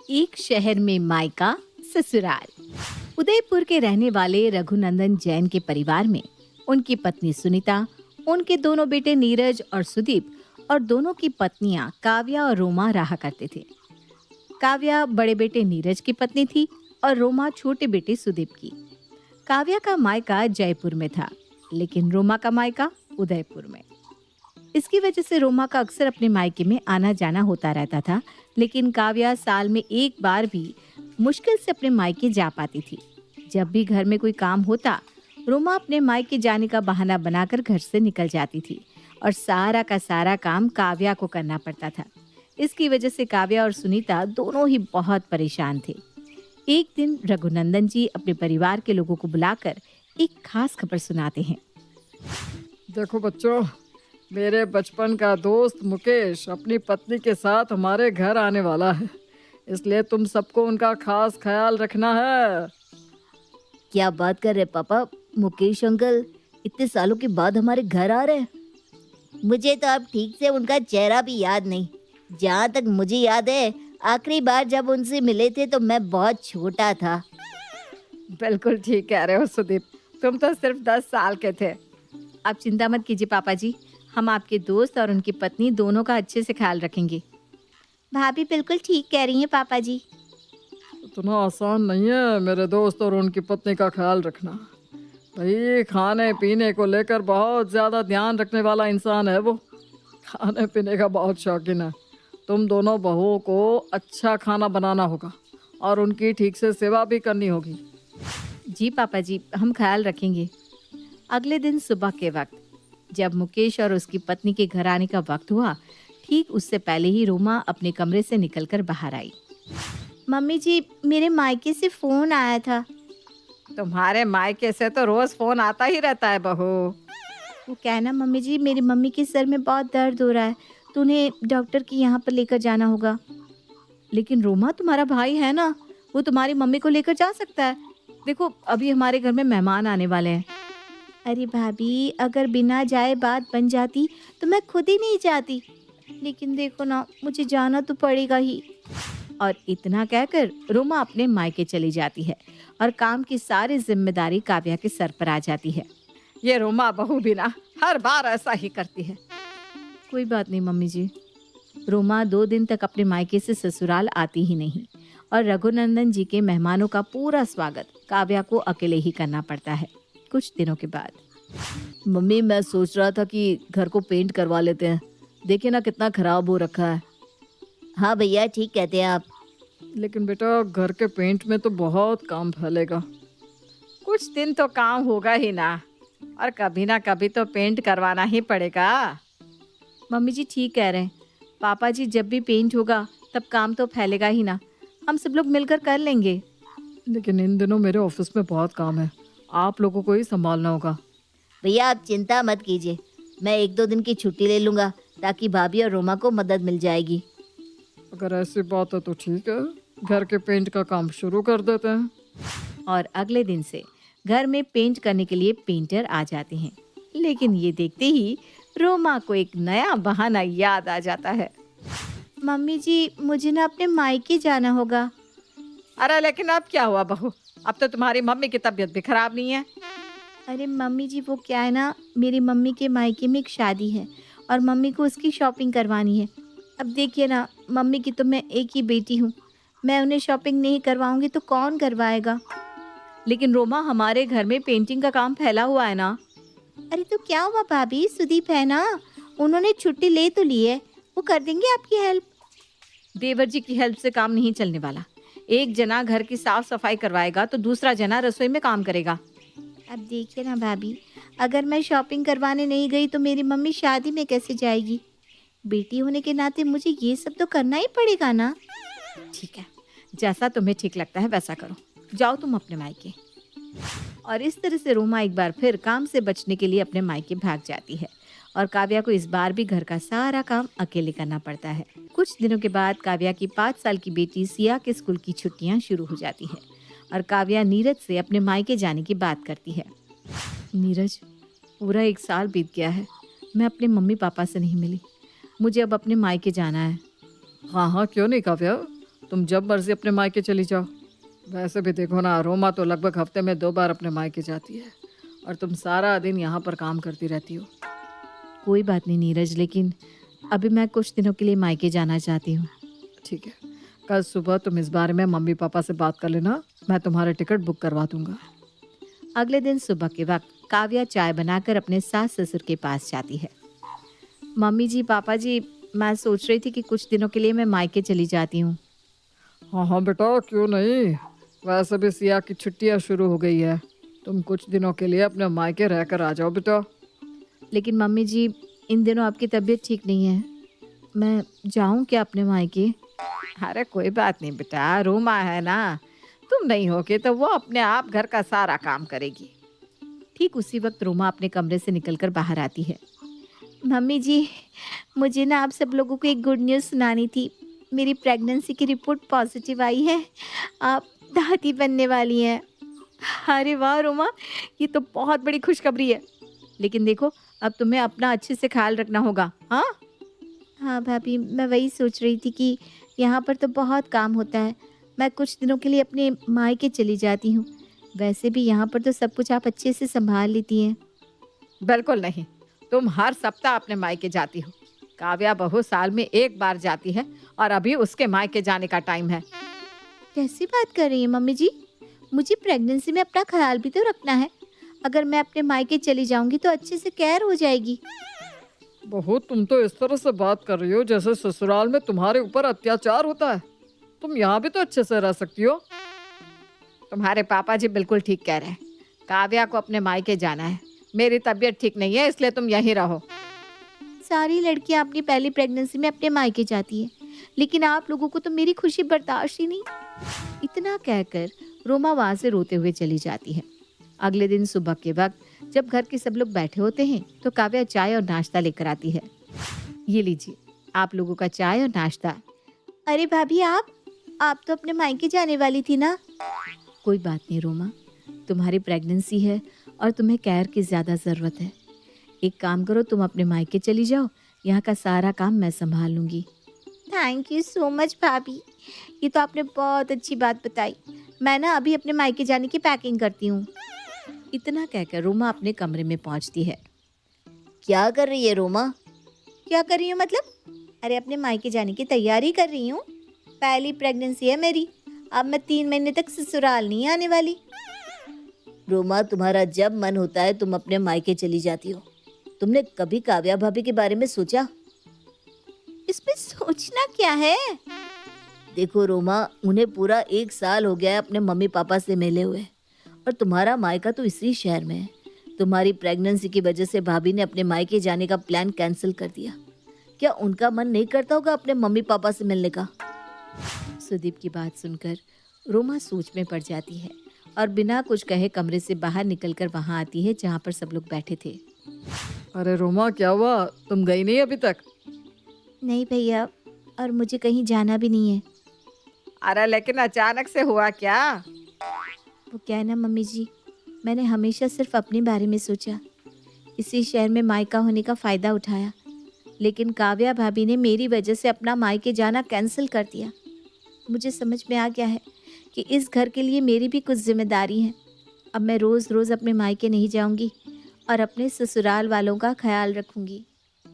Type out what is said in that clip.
एक शहर में मायका ससुराल। उदयपुर के रहने वाले रघुनंदन जैन के परिवार में उनकी पत्नी सुनीता, उनके दोनों बेटे नीरज और सुदीप और दोनों की पत्नियां काव्या और रोमा रहा करते थे। काव्या बड़े बेटे नीरज की पत्नी थी और रोमा छोटे बेटे सुदीप की। काव्या का मायका जयपुर में था, लेकिन रोमा का मायका उदयपुर में। इसकी वजह से रोमा का अक्सर अपने मायके में आना जाना होता रहता था, लेकिन काव्या साल में एक बार भी मुश्किल से अपने मायके जा पाती थी। जब भी घर में कोई काम होता, रोमा अपने मायके जाने का बहाना बनाकर घर से निकल जाती थी और सारा का सारा काम काव्या को करना पड़ता था। इसकी वजह से काव्या और सुनीता दोनों ही बहुत परेशान थे। एक दिन रघुनंदन जी अपने परिवार के लोगों को बुलाकर एक खास खबर सुनाते हैं। देखो बच्चों, मेरे बचपन का दोस्त मुकेश अपनी पत्नी के साथ हमारे घर आने वाला है, इसलिए तुम सबको उनका खास ख्याल रखना है। क्या बात कर रहे पापा? मुकेश अंकल इतने सालों के बाद हमारे घर आ रहे हैं। मुझे तो अब ठीक से उनका चेहरा भी याद नहीं। जहाँ तक मुझे याद है, आखिरी बार जब उनसे मिले थे तो मैं बहुत छोटा था। बिल्कुल ठीक कह रहे हो सुदीप, तुम तो सिर्फ 10 साल के थे। आप चिंता मत कीजिए पापा जी, हम आपके दोस्त और उनकी पत्नी दोनों का अच्छे से ख्याल रखेंगे। भाभी बिल्कुल ठीक कह रही हैं पापा जी। इतना आसान नहीं है मेरे दोस्त और उनकी पत्नी का ख्याल रखना। भाई, खाने पीने को लेकर बहुत ज़्यादा ध्यान रखने वाला इंसान है वो। खाने पीने का बहुत शौकीन है। तुम दोनों बहुओं को अच्छा खाना बनाना होगा और उनकी ठीक से सेवा भी करनी होगी। जी पापा जी, हम ख्याल रखेंगे। अगले दिन सुबह के वक्त जब मुकेश और उसकी पत्नी के घर आने का वक्त हुआ, ठीक उससे पहले ही रोमा अपने कमरे से निकलकर बाहर आई। मम्मी जी, मेरे मायके से फ़ोन आया था। तुम्हारे मायके से तो रोज फोन आता ही रहता है बहू। वो कहना मम्मी जी, मेरी मम्मी के सर में बहुत दर्द हो रहा है, तो उन्हें डॉक्टर के यहाँ पर लेकर जाना होगा। लेकिन रोमा तुम्हारा भाई है ना, वो तुम्हारी मम्मी को लेकर जा सकता है। देखो, अभी हमारे घर में मेहमान आने वाले हैं। अरे भाभी, अगर बिना जाए बात बन जाती तो मैं खुद ही नहीं जाती, लेकिन देखो ना, मुझे जाना तो पड़ेगा ही। और इतना कहकर रोमा अपने मायके चली जाती है और काम की सारी जिम्मेदारी काव्या के सर पर आ जाती है। ये रोमा बहू भी ना हर बार ऐसा ही करती है। कोई बात नहीं मम्मी जी। रोमा 2 दिन तक अपने मायके से ससुराल आती ही नहीं और रघुनंदन जी के मेहमानों का पूरा स्वागत काव्या को अकेले ही करना पड़ता है। कुछ दिनों के बाद, मम्मी, मैं सोच रहा था कि घर को पेंट करवा लेते हैं। देखिए ना कितना खराब हो रखा है। हाँ भैया, ठीक कहते हैं आप। लेकिन बेटा, घर के पेंट में तो बहुत काम फैलेगा। कुछ दिन तो काम होगा ही ना, और कभी ना कभी तो पेंट करवाना ही पड़ेगा। मम्मी जी ठीक कह रहे हैं। पापा जी, जब भी पेंट होगा तब काम तो फैलेगा ही ना, हम सब लोग मिलकर कर लेंगे। लेकिन इन दिनों मेरे ऑफिस में बहुत काम है, आप लोगों को ही संभालना होगा। भैया आप चिंता मत कीजिए, मैं 1-2 दिन की छुट्टी ले लूँगा, ताकि भाभी और रोमा को मदद मिल जाएगी। अगर ऐसी बात है तो ठीक है, घर के पेंट का काम शुरू कर देते हैं। और अगले दिन से घर में पेंट करने के लिए पेंटर आ जाते हैं। लेकिन ये देखते ही रोमा को एक नया बहाना याद आ जाता है। मम्मी जी, मुझे ना अपने मायके जाना होगा। अरे लेकिन अब क्या हुआ बहू? अब तो तुम्हारी मम्मी की तबीयत भी खराब नहीं है। अरे मम्मी जी, वो क्या है ना, मेरी मम्मी के मायके में एक शादी है और मम्मी को उसकी शॉपिंग करवानी है। अब देखिए ना, मम्मी की तो मैं एक ही बेटी हूँ, मैं उन्हें शॉपिंग नहीं करवाऊंगी तो कौन करवाएगा। लेकिन रोमा, हमारे घर में पेंटिंग का काम फैला हुआ है ना। अरे तो क्या हुआ भाभी, सुदीप है ना, उन्होंने छुट्टी ले तो ली है, वो कर देंगे आपकी हेल्प। देवर जी की हेल्प से काम नहीं चलने वाला। एक जना घर की साफ सफाई करवाएगा तो दूसरा जना रसोई में काम करेगा। अब देखिए ना भाभी, अगर मैं शॉपिंग करवाने नहीं गई तो मेरी मम्मी शादी में कैसे जाएगी। बेटी होने के नाते मुझे ये सब तो करना ही पड़ेगा ना। ठीक है, जैसा तुम्हें ठीक लगता है वैसा करो, जाओ तुम अपने मायके। और इस तरह से रोमा एक बार फिर काम से बचने के लिए अपने मायके भाग जाती है और काव्या को इस बार भी घर का सारा काम अकेले करना पड़ता है। कुछ दिनों के बाद काव्या की 5 साल की बेटी सिया के स्कूल की छुट्टियां शुरू हो जाती है और काव्या नीरज से अपने मायके जाने की बात करती है। नीरज, पूरा 1 साल बीत गया है, मैं अपने मम्मी पापा से नहीं मिली। मुझे अब अपने मायके जाना है। हाँ हाँ, क्यों नहीं काव्या, तुम जब मर्जी अपने मायके चली जाओ। वैसे भी देखो ना, रोमा तो लगभग हफ्ते में 2 बार अपने मायके जाती है और तुम सारा दिन यहाँ पर काम करती रहती हो। कोई बात नहीं नीरज, लेकिन अभी मैं कुछ दिनों के लिए मायके जाना चाहती हूँ। ठीक है, कल सुबह तुम इस बारे में मम्मी पापा से बात कर लेना, मैं तुम्हारे टिकट बुक करवा दूंगा। अगले दिन सुबह के वक्त काव्या चाय बनाकर अपने सास ससुर के पास जाती है। मम्मी जी, पापा जी, मैं सोच रही थी कि कुछ दिनों के लिए मैं मायके चली जाती हूँ। हाँ हाँ बेटा, क्यों नहीं। वैसे भी सिया की छुट्टियाँ शुरू हो गई है, तुम कुछ दिनों के लिए अपने मायके रहकर आ जाओ बेटा। लेकिन मम्मी जी, इन दिनों आपकी तबीयत ठीक नहीं है, मैं जाऊँ क्या अपने मायके? अरे कोई बात नहीं बेटा, रोमा है ना, तुम नहीं होगे तो वो अपने आप घर का सारा काम करेगी। ठीक उसी वक्त रोमा अपने कमरे से निकलकर बाहर आती है। मम्मी जी, मुझे ना आप सब लोगों को एक गुड न्यूज़ सुनानी थी। मेरी प्रेगनेंसी की रिपोर्ट पॉजिटिव आई है, आप दादी बनने वाली हैं। अरे वाह रोमा, ये तो बहुत बड़ी खुशखबरी है। लेकिन देखो, अब तुम्हें अपना अच्छे से ख्याल रखना होगा। हाँ हाँ भाभी, मैं वही सोच रही थी कि यहाँ पर तो बहुत काम होता है, मैं कुछ दिनों के लिए अपने मायके चली जाती हूँ। वैसे भी यहाँ पर तो सब कुछ आप अच्छे से संभाल लेती हैं। बिल्कुल नहीं, तुम हर सप्ताह अपने मायके जाती हो। काव्या बहू साल में 1 बार जाती है और अभी उसके मायके जाने का टाइम है। कैसी बात कर रही हैं मम्मी जी? मुझे प्रेगनेंसी में अपना ख्याल भी तो रखना है। अगर मैं अपने मायके चली जाऊंगी तो अच्छे से केयर हो जाएगी। बहू, तुम तो इस तरह से बात कर रही हो जैसे ससुराल में तुम्हारे ऊपर अत्याचार होता है। तुम यहाँ भी तो अच्छे से रह सकती हो। तुम्हारे पापा जी बिल्कुल ठीक कह रहे हैं, काव्या को अपने मायके जाना है। मेरी तबीयत ठीक नहीं है, इसलिए तुम यहीं रहो। सारी लड़कियां अपनी पहली प्रेगनेंसी में अपने मायके जाती है, लेकिन आप लोगों को तो मेरी खुशी बर्दाश्त ही नहीं। इतना कहकर रोमा वहां से रोते हुए चली जाती है। अगले दिन सुबह के वक्त जब घर के सब लोग बैठे होते हैं तो काव्या चाय और नाश्ता लेकर आती है। ये लीजिए आप लोगों का चाय और नाश्ता। अरे भाभी, आप तो अपने मायके जाने वाली थी ना? कोई बात नहीं रोमा, तुम्हारी प्रेगनेंसी है और तुम्हें केयर की ज़्यादा ज़रूरत है। एक काम करो, तुम अपने मायके चली जाओ, यहाँ का सारा काम मैं संभाल लूँगी। थैंक यू सो मच भाभी, ये तो आपने बहुत अच्छी बात बताई। मैं ना अभी अपने मायके जाने की पैकिंग करती हूँ। इतना कहकर रोमा अपने कमरे में पहुँचती है। क्या कर रही है रोमा? क्या कर रही हूँ मतलब? अरे अपने मायके जाने की तैयारी कर रही हूँ। पहली प्रेगनेंसी है मेरी, अब मैं 3 महीने तक ससुराल नहीं आने वाली। रोमा, तुम्हारा जब मन होता है तुम अपने मायके चली जाती हो। तुमने कभी काव्या भाभी के बारे में सोचा? इसमें सोचना क्या है? देखो रोमा, उन्हें पूरा 1 साल हो गया है अपने मम्मी पापा से मिले हुए, और तुम्हारा मायका तो इसी शहर में है। तुम्हारी प्रेगनेंसी की वजह से भाभी ने अपने मायके जाने का प्लान कैंसिल कर दिया। क्या उनका मन नहीं करता होगा अपने मम्मी पापा से मिलने का? सुदीप की बात सुनकर रोमा सोच में पड़ जाती है और बिना कुछ कहे कमरे से बाहर निकलकर वहां आती है जहां पर सब लोग बैठे थे। अरे रोमा, क्या हुआ? तुम गई नहीं अभी तक? नहीं भैया, और मुझे कहीं जाना भी नहीं है। अरे लेकिन अचानक से हुआ क्या? वो क्या है ना मम्मी जी, मैंने हमेशा सिर्फ अपने बारे में सोचा, इसी शहर में मायका होने का फ़ायदा उठाया, लेकिन काव्या भाभी ने मेरी वजह से अपना मायके जाना कैंसिल कर दिया। मुझे समझ में आ गया है कि इस घर के लिए मेरी भी कुछ जिम्मेदारी है। अब मैं रोज़ रोज़ अपने मायके नहीं जाऊंगी और अपने ससुराल वालों का ख्याल रखूंगी।